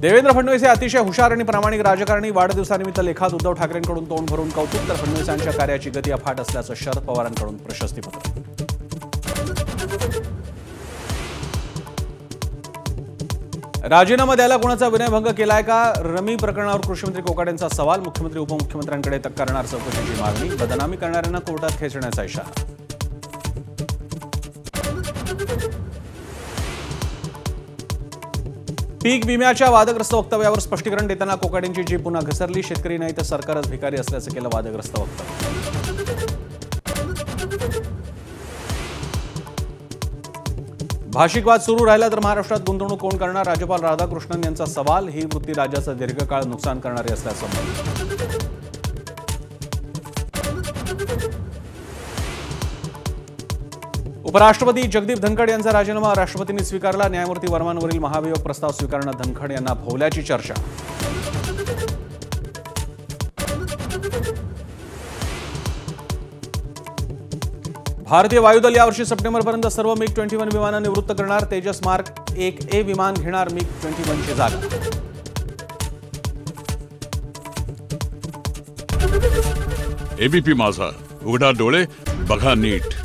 देवेंद्र फडणवीस हे अतिशय हुशार आणि प्रामाणिक राजकारणी. वाढदिवसानिमित्त लेखात उद्धव ठाकरेंकडून तोंड भरून कौतुक, तर फडणवीसांच्या कार्याची गती अफाट असल्याचं शरद पवारांकडून प्रशस्तीपत्र. राजीनामा द्यायला कोणाचा विनयभंग केलाय का? रमी प्रकरणावर कृषीमंत्री कोकाटेंचा सवाल. मुख्यमंत्री उपमुख्यमंत्र्यांकडे करणार चौकशीची मागणी. बदनामी करणाऱ्यांना कोर्टात खेचण्याचा इशारा. पीक विम्याच्या वादग्रस्त वक्तव्यावर स्पष्टीकरण देताना कोकाटेंची जीभ पुन्हा घसरली. शेतकरी नाही तर सरकारच भिकारी असल्याचं केलं वादग्रस्त वक्तव्य. भाषिक वाद सुरू राहिला तर महाराष्ट्रात गुंतवणूक कोण करणार? राज्यपाल राधाकृष्णन यांचा सवाल. ही वृत्ती राज्याचं दीर्घकाळ नुकसान करणारी असल्याचं मत. उपराष्ट्रपती जगदीप धनखड यांचा राजीनामा राष्ट्रपतींनी स्वीकारला. न्यायमूर्ती वर्मांवरील महाभियोग प्रस्ताव स्वीकारणं धनखड यांना भोवल्याची चर्चा. भारतीय वायुदल यावर्षी सप्टेंबरपर्यंत सर्व MiG-21 विमानं निवृत्त करणार. तेजस मार्क 1A विमान घेणार MiG-21 ची जागा. ABP माझा, उघडा डोळे बघा नीट.